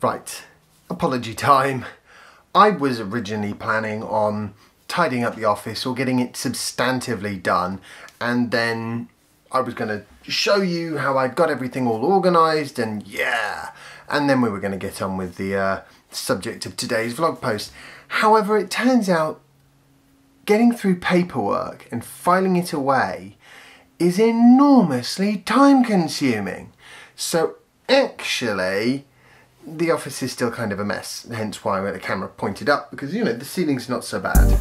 Right, apology time. I was originally planning on tidying up the office or getting it substantively done, and then I was going to show you how I'd got everything all organised, and yeah, and then we were going to get on with the subject of today's vlog post. However, it turns out getting through paperwork and filing it away is enormously time consuming. So actually, the office is still kind of a mess, hence why I got the camera pointed up, because, you know, the ceiling's not so bad.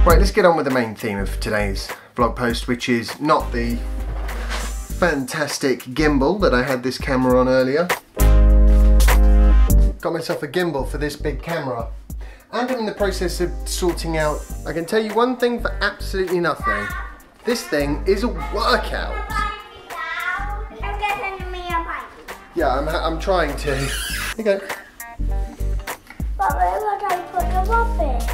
Right, let's get on with the main theme of today's vlog post, which is not the fantastic gimbal that I had this camera on earlier. Got myself a gimbal for this big camera, and I'm in the process of sorting out, I can tell you one thing for absolutely nothing, this thing is a workout. Yeah, I'm trying to. Here you go. But where would I put the rubbish?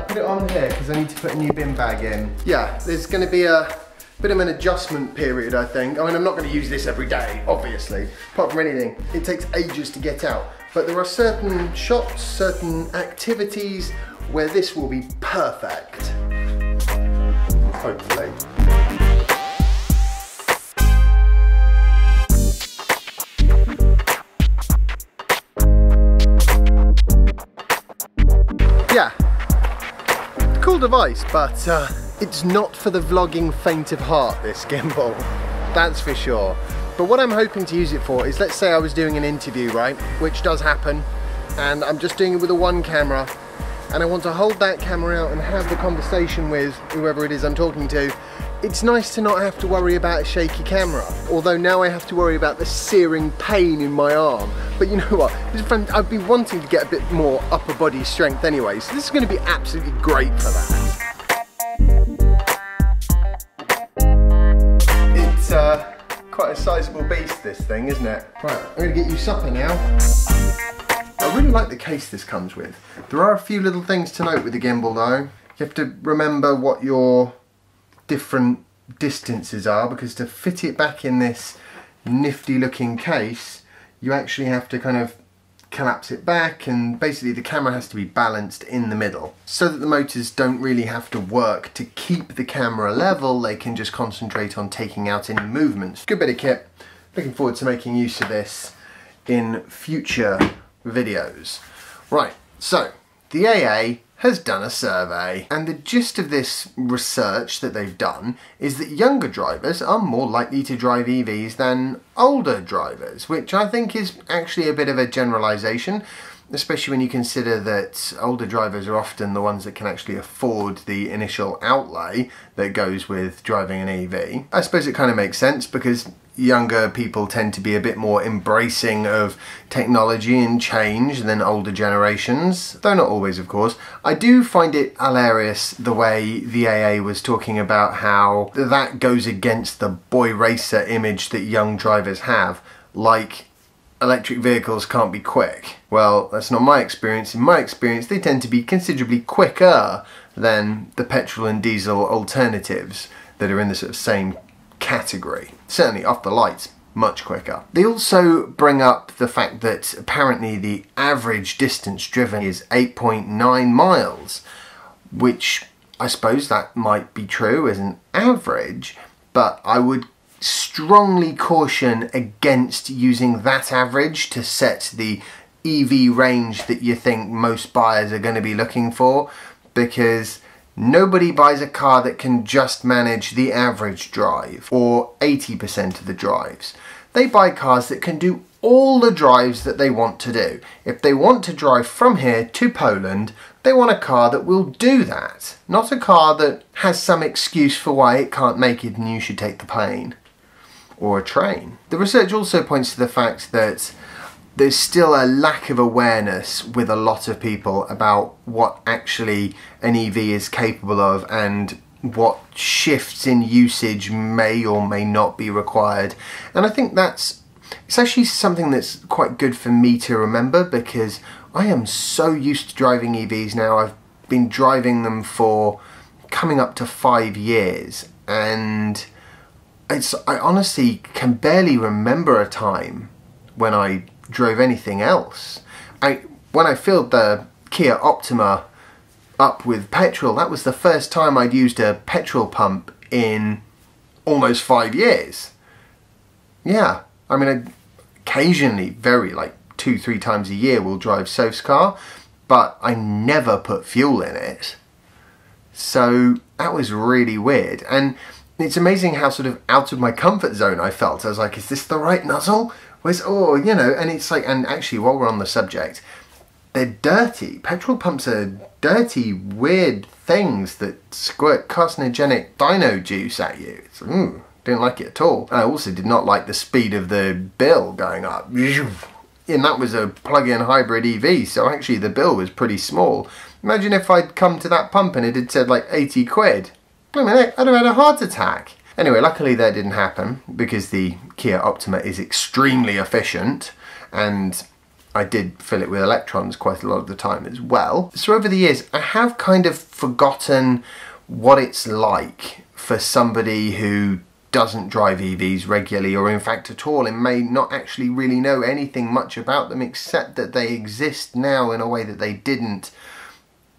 Put it on here because I need to put a new bin bag in. Yeah, there's going to be a bit of an adjustment period, I think. I mean, I'm not going to use this every day, obviously. Apart from anything, it takes ages to get out. But there are certain shops, certain activities where this will be perfect. Hopefully. Yeah, cool device, but it's not for the vlogging faint of heart, this gimbal, that's for sure. But what I'm hoping to use it for is, let's say I was doing an interview, right, which does happen, and I'm just doing it with a one camera, and I want to hold that camera out and have the conversation with whoever it is I'm talking to. It's nice to not have to worry about a shaky camera, although now I have to worry about the searing pain in my arm. But you know what, I've been wanting to get a bit more upper body strength anyway, so this is going to be absolutely great for that. It's quite a sizable beast, this thing, isn't it? Right, I'm going to get you supper now. I really like the case this comes with. There are a few little things to note with the gimbal though. You have to remember what your different distances are, because to fit it back in this nifty looking case you actually have to kind of collapse it back, and basically the camera has to be balanced in the middle so that the motors don't really have to work to keep the camera level. They can just concentrate on taking out any movements. Good bit of kit. Looking forward to making use of this in future videos. Right, so the AA has done a survey, and the gist of this research that they've done is that younger drivers are more likely to drive EVs than older drivers, which I think is actually a bit of a generalisation, especially when you consider that older drivers are often the ones that can actually afford the initial outlay that goes with driving an EV. I suppose it kind of makes sense because younger people tend to be a bit more embracing of technology and change than older generations, though not always, of course. I do find it hilarious the way the AA was talking about how that goes against the boy racer image that young drivers have, like electric vehicles can't be quick. Well, that's not my experience. In my experience, they tend to be considerably quicker than the petrol and diesel alternatives that are in the sort of same category. Certainly off the lights, much quicker. They also bring up the fact that apparently the average distance driven is 8.9 miles, which I suppose that might be true as an average, but I would strongly caution against using that average to set the EV range that you think most buyers are going to be looking for, because nobody buys a car that can just manage the average drive or 80% of the drives. They buy cars that can do all the drives that they want to do. If they want to drive from here to Poland, they want a car that will do that, not a car that has some excuse for why it can't make it and you should take the plane or a train. The research also points to the fact that there's still a lack of awareness with a lot of people about what actually an EV is capable of and what shifts in usage may or may not be required. And I think it's actually something that's quite good for me to remember, because I am so used to driving EVs now. I've been driving them for coming up to 5 years, and I honestly can barely remember a time when I drove anything else. When I filled the Kia Optima up with petrol, that was the first time I'd used a petrol pump in almost 5 years. Yeah, I mean, I occasionally, like 2-3 times a year, will drive Soph's car, but I never put fuel in it. So that was really weird. And it's amazing how sort of out of my comfort zone I felt. I was like, is this the right nozzle? You know, and it's like, and actually while we're on the subject, they're dirty. Petrol pumps are dirty, weird things that squirt carcinogenic dino juice at you. It's, didn't like it at all. I also did not like the speed of the bill going up. And that was a plug-in hybrid EV, so actually the bill was pretty small. Imagine if I'd come to that pump and it had said like 80 quid. I mean, I'd have had a heart attack. Anyway, luckily that didn't happen because the Kia Optima is extremely efficient, and I did fill it with electrons quite a lot of the time as well. So over the years, I have kind of forgotten what it's like for somebody who doesn't drive EVs regularly, or in fact at all, and may not actually really know anything much about them except that they exist now in a way that they didn't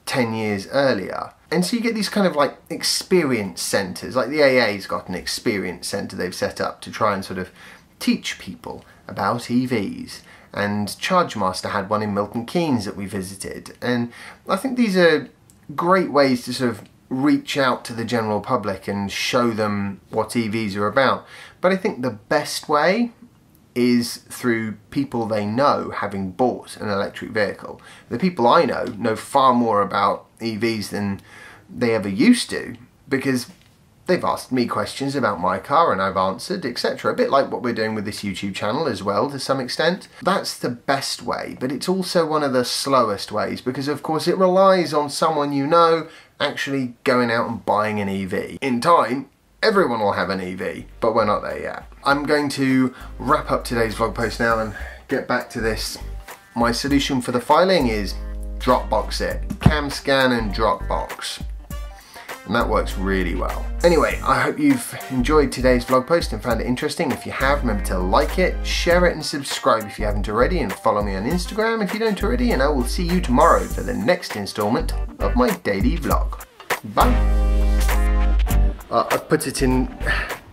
10 years earlier. And so you get these kind of like experience centres, like the AA's got an experience centre they've set up to try and sort of teach people about EVs. And Chargemaster had one in Milton Keynes that we visited. And I think these are great ways to sort of reach out to the general public and show them what EVs are about. But I think the best way is through people they know having bought an electric vehicle. The people I know far more about EVs than they ever used to, because they've asked me questions about my car and I've answered, etc. A bit like what we're doing with this YouTube channel as well, to some extent. That's the best way, but it's also one of the slowest ways, because of course it relies on someone you know actually going out and buying an EV. In time, everyone will have an EV, but we're not there yet. I'm going to wrap up today's vlog post now and get back to this. My solution for the filing is Dropbox it. Cam scan and Dropbox. And that works really well. Anyway, I hope you've enjoyed today's vlog post and found it interesting. If you have, remember to like it, share it and subscribe if you haven't already, and follow me on Instagram if you don't already, and I will see you tomorrow for the next installment of my daily vlog. Bye! I've put it in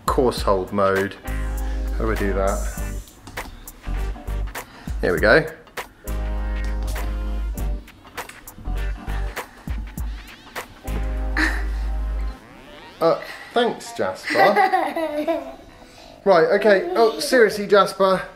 course hold mode. How do I do that? There we go. Thanks, Jasper. Right, okay. Oh, seriously, Jasper.